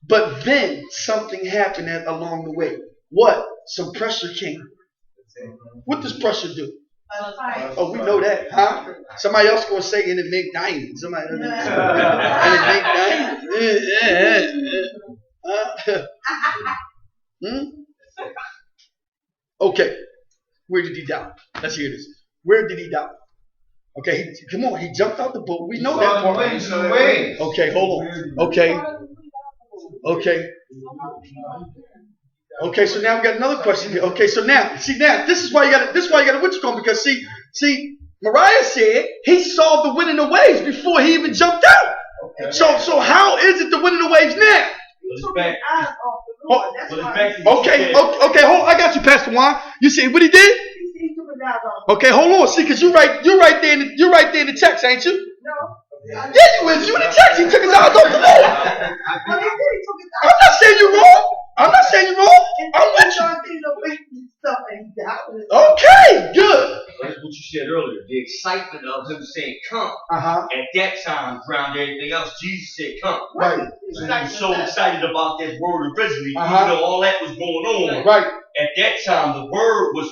But then something happened along the way. What? Some pressure came. What does pressure do? Oh, we know that, huh? Somebody else gonna say in the mid-90s. Somebody in the mid-90s. Okay. Where did he doubt? Let's hear this. Where did he doubt? Okay, come on. He jumped out the boat. We know that part. Okay, hold on. Okay, so now we got another question here. Okay, so now this is why you got to what you going, because see, Mariah said he saw the wind and the waves before he even jumped out. Okay. So how is it the wind and the waves now? Okay, hold on. I got you, Pastor Juan. You see what he did? Okay, hold on. See, because you're right there in the text, ain't you? No. Yeah, you is. You in the text. He took his eyes off the Lord. I'm not saying you're wrong. I'm with you. Okay, good. That's what you said earlier. The excitement of him saying, come. At that time, drowned everything else. Jesus said, come. Right. And he was so excited about that word originally, even though all that was going on. Right. At that time, the word was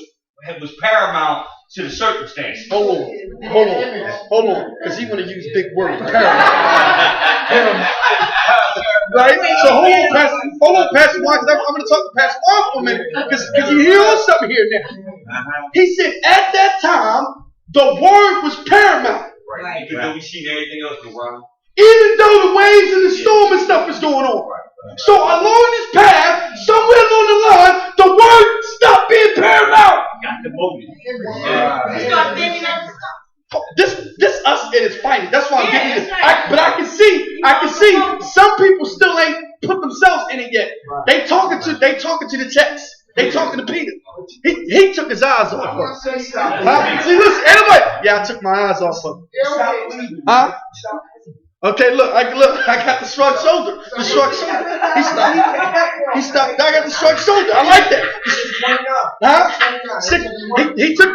paramount to the circumstance. Hold on. Because he want to use big words. Paramount. Right? So hold on, Pastor Juan, because I'm going to talk to Pastor Juan for a minute. Because you hear something here now. He said at that time, the word was paramount. Right. Even though we see everything else go wrong. Even though the waves and the storm and stuff is going on. So along this path, somewhere along the line, the word stopped being paramount. Got the moment. This us at its finest. That's why I'm giving you this. But I can see some people still ain't put themselves in it yet. They talking to the text. They talking to Peter. He took his eyes off of it. See, listen, anybody? Yeah, I took my eyes off of it. Huh? Okay, look, I got the shrugged shoulder. The shrugged shoulder. He stopped. I got the shrugged shoulder. I like that. Huh? He took.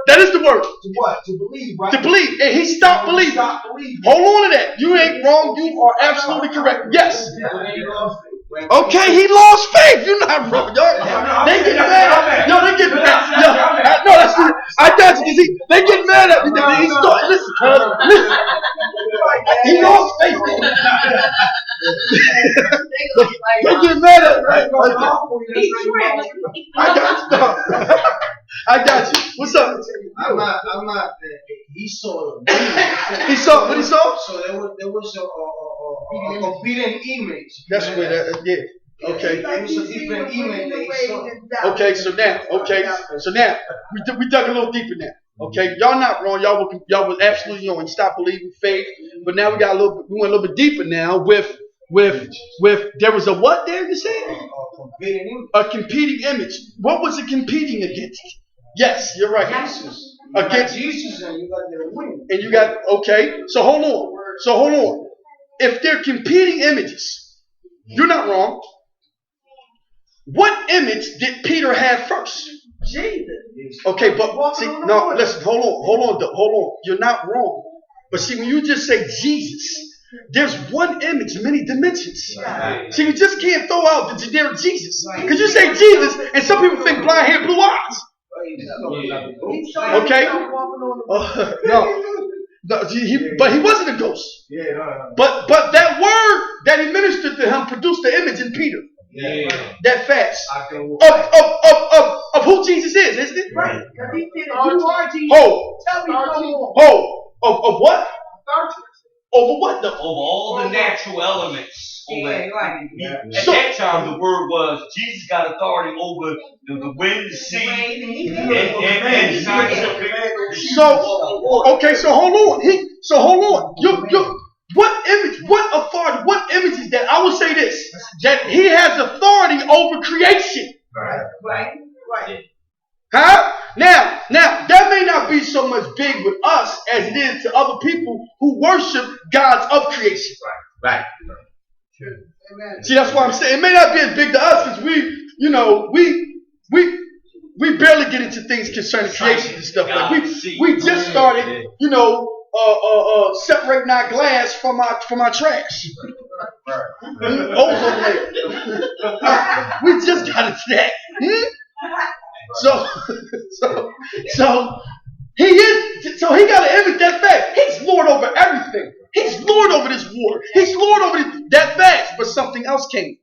That is the word. To what? To believe, right? To believe. And he stopped believing. Hold on to that. You ain't wrong. You are absolutely correct. Yes. Okay, he lost faith. You're not wrong. They get mad. Yo, they get mad. No, that's it. I got you. See, they get mad at me. He started. Listen. He lost faith. They get mad at me. I got you. What's up? I'm not. He saw. He saw what he saw. So there was a competing image. That's where that. Yeah. Okay. There was a different image that he saw. Okay. So now, we dug a little deeper now. Okay. Y'all not wrong. Y'all was absolutely wrong. You stopped believing faith. But now we went a little bit deeper now with there was a what there you said? A competing image. What was it competing against? Yes, you're right. Against Jesus, and you got their win. And you got okay. So hold on. If they're competing images, you're not wrong. What image did Peter have first? Jesus. Okay, but see, no, listen, hold on. You're not wrong. But see, when you just say Jesus, there's one image, many dimensions. Right. See, you just can't throw out the generic Jesus. Because you say Jesus, and some people think blind hair, blue eyes. Okay? No, but he wasn't a ghost. But that word that he ministered to him produced the image in Peter. That fast of who Jesus is, isn't it? Right. He said, you are Jesus. Tell me more. Of what? Over what though? Over all the natural elements. Yeah, right. At that time, the word was Jesus got authority over the wind, the sea, and scientific. So hold on. What image? What authority? What image is that? I will say this: that he has authority over creation. Right. Huh? Now, that may not be so much big with us as it is to other people who worship gods of creation. Right. See, that's why I'm saying it may not be as big to us because we barely get into things concerning creation and stuff. Like we just started, separating our glass from our trash. Ozone layer. We just got into that. So he got an image that fast. He's Lord over everything. He's Lord over this water. He's Lord over that fast. But something else came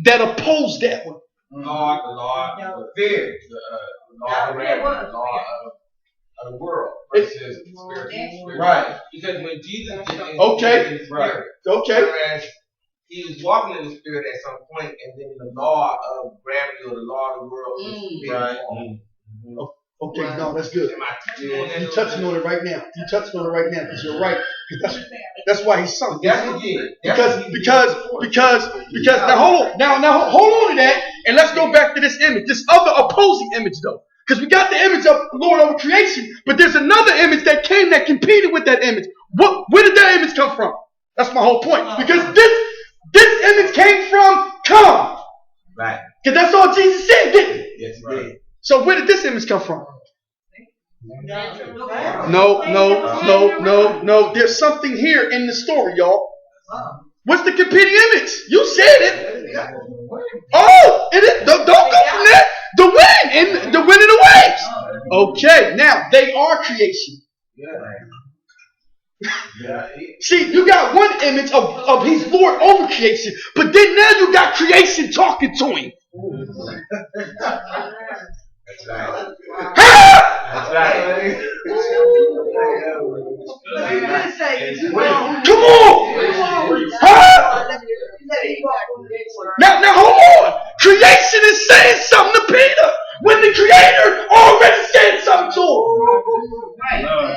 that opposed that one. The fear, the law of the world versus spiritual. Right. Because when Jesus did Okay. in spirit, whereas he was walking in the spirit at some point, and then the law of gravity or the law of the world is right. Okay, no, that's good. You're touching on it right now. Because you're right. That's why he sunk. Because now hold on. Now hold on to that, and let's go back to this image, this other opposing image though. Because we got the image of Lord over creation, but there's another image that came that competed with that image. Where did that image come from? That's my whole point. Because this image came from come. Right. Because that's all Jesus said, didn't it? Yes, right. So where did this image come from? No. There's something here in the story, y'all. What's the competing image? You said it. Oh, it is. Don't go from there. The wind and the waves. Okay, now they are creation. See, you got one image of he's Lord over creation, but then now you got creation talking to him. That's right. Huh? That's Come on. Huh? Now hold on. Creation is saying something to Peter when the Creator already said something to him. Right.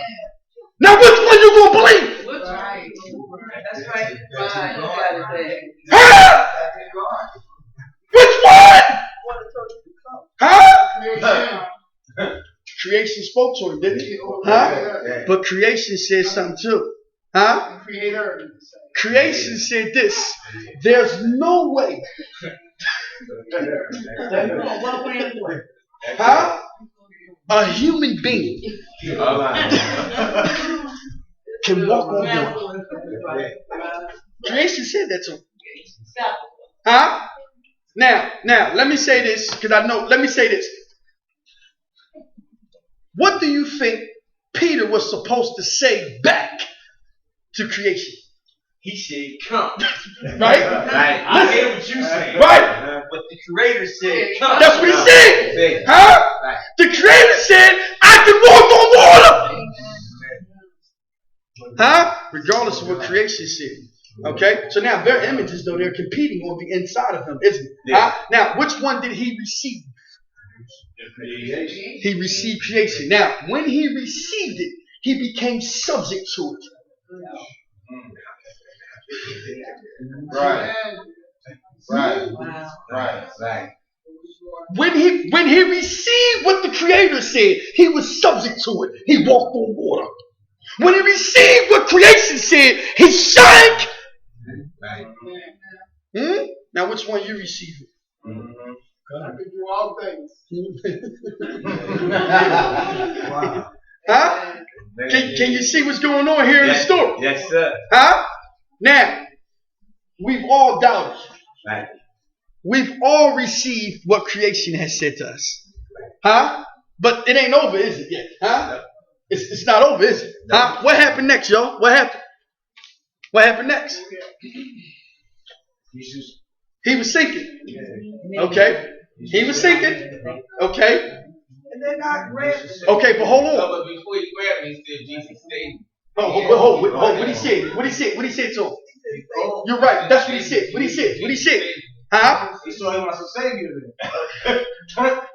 Now which one you gonna believe? Right. That's right. Huh? Which one? Huh? Creation spoke to him, didn't it? Huh? But creation said something too. Huh? Creation said this. There's no way. Huh? A human being can walk on water. Creation said that to him. Huh? Now, let me say this, because I know, let me say this. What do you think Peter was supposed to say back to creation? He said, come. Right? I hear what you saying. Right? But the Creator said, come. That's what he said. Huh? Right. The Creator said, I can walk on water. Huh? Regardless of what creation said. Okay? So now their images, though, they're competing on the inside of him, isn't it? Yeah. Huh? Now, which one did he receive? He received creation. Now, when he received it, he became subject to it. Right. When he received what the Creator said, he was subject to it. He walked on water. When he received what creation said, he sank. Now, which one you receiving? I can do all things. Wow. Huh? Can you see what's going on here in the story? Yes, sir. Huh? Now, we've all doubted. Right. We've all received what creation has said to us. Huh? But it ain't over, is it yet? Huh? It's not over, is it? Huh? What happened next, y'all? What happened? What happened next? He was sinking. Okay. He was sinking. Okay. And then I grabbed Okay, but hold No, on. but before you grabbed me, he said Jesus saved me. Hold. What he said? What he said to him? You're right. That's what he said. What he said? Huh? He saw him as a savior then.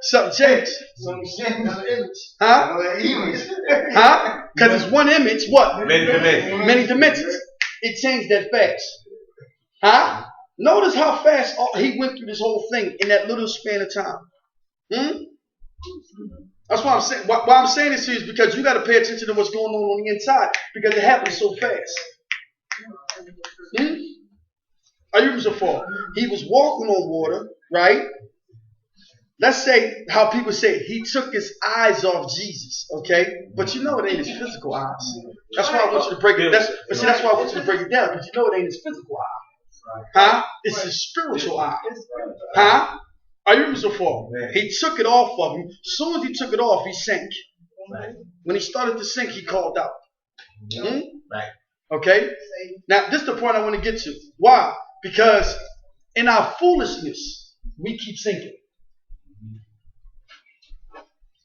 Something changed. Something changed. Another image. Huh? Another image. Huh? Because it's one image. What? Many dimensions. Many dimensions. It changed that fast. Huh? Notice how fast he went through this whole thing in that little span of time. That's why I'm saying. Why I'm saying this to you is because you got to pay attention to what's going on the inside because it happens so fast. Are you so far? He was walking on water, right? Let's say how people say he took his eyes off Jesus, okay? But you know it ain't his physical eyes. That's why I want you to break it. That's why I want you to break it down because you know it ain't his physical eye. Huh? It's his spiritual eye. Huh? Are you so far? He took it off of him. As soon as he took it off, he sank. When he started to sink, he called out. Okay? Now, this is the point I want to get to. Why? Because in our foolishness, we keep sinking.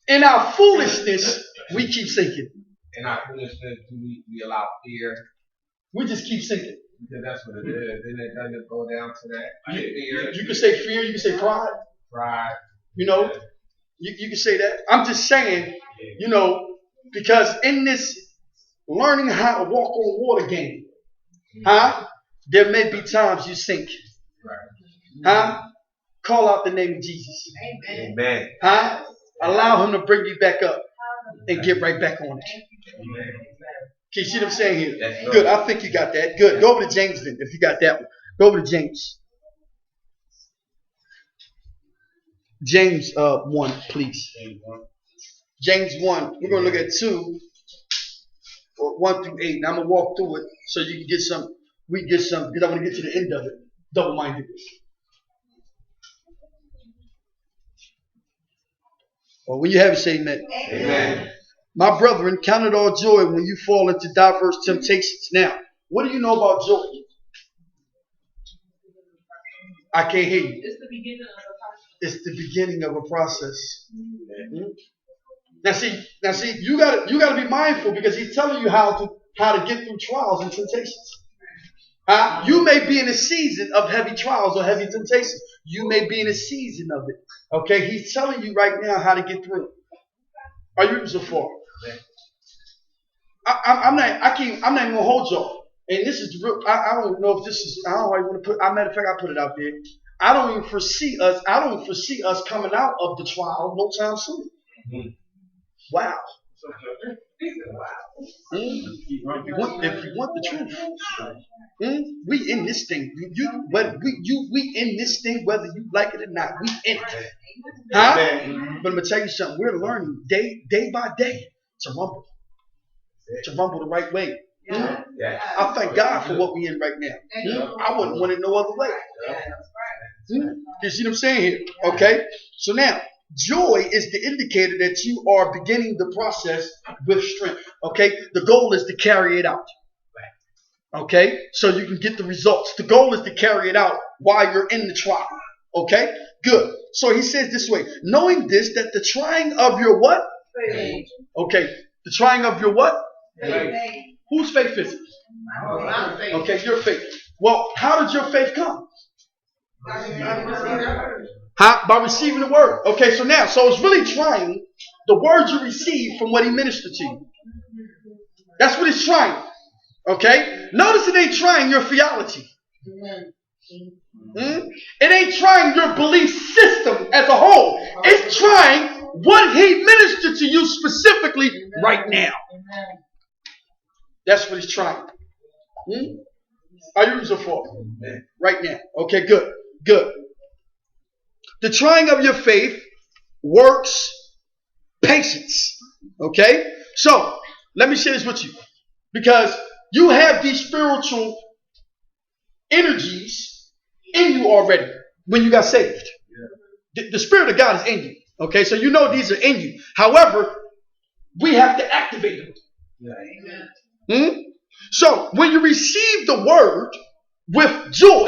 In our foolishness, we keep sinking. In our foolishness, we allow fear. We just keep sinking. Because that's what it is. Then it doesn't go down to that. You can say fear, you can say pride. Pride. You know, you can say that. I'm just saying, you know, because in this learning how to walk on water game, huh? There may be times you sink. Huh? Call out the name of Jesus. Amen. Huh? Allow him to bring you back up and get right back on it. Amen. Can you see what I'm saying here? Good. I think you got that. Good. Go over to James then, if you got that one. Go over to James. James 1, please. James 1. We're going to look at 2, 1 through 8. Now I'm going to walk through it so you can get some. We can get some, because I want to get to the end of it. Double-mindedness. Well, when you have it, say amen. Amen. My brethren, count it all joy when you fall into diverse temptations. Now, what do you know about joy? I can't hear you. It's the beginning of a process. It's the beginning of a process. Now see, you gotta be mindful because he's telling you how to get through trials and temptations. You may be in a season of heavy trials or heavy temptations. You may be in a season of it. Okay, he's telling you right now how to get through it. Are you so far? I'm not even gonna hold y'all. And this is real. I don't know if this is. I don't want to put. Matter of fact, I put it out there. I don't even foresee us coming out of the trial no time soon. Wow. If you want the truth, we in this thing. We in this thing whether you like it or not. We in it. Huh? But I'm gonna tell you something. We're learning day by day to rumble the right way. I thank God for what we in right now. I wouldn't want it no other way. You see what I'm saying here? Okay. So now, joy is the indicator that you are beginning the process with strength. Okay. The goal is to carry it out. Okay. So you can get the results. The goal is to carry it out while you're in the trial. Okay. Good. So he says this way, knowing this, that the trying of your what? Faith. Okay. The trying of your what? Faith. Whose faith is it? My faith. Okay, your faith. Well, how did your faith come? By receiving the word. Okay, so it's really trying the words you receive from what he ministered to you. That's what it's trying. Okay? Notice it ain't trying your theology. It ain't trying your belief system as a whole. It's trying what he ministered to you specifically right now. That's what he's trying. Are you so far? Right now. Okay, good. The trying of your faith works patience. Okay? So, let me share this with you. Because you have these spiritual energies in you already when you got saved. The Spirit of God is in you. Okay? So you know these are in you. However, we have to activate them. So, when you receive the word with joy,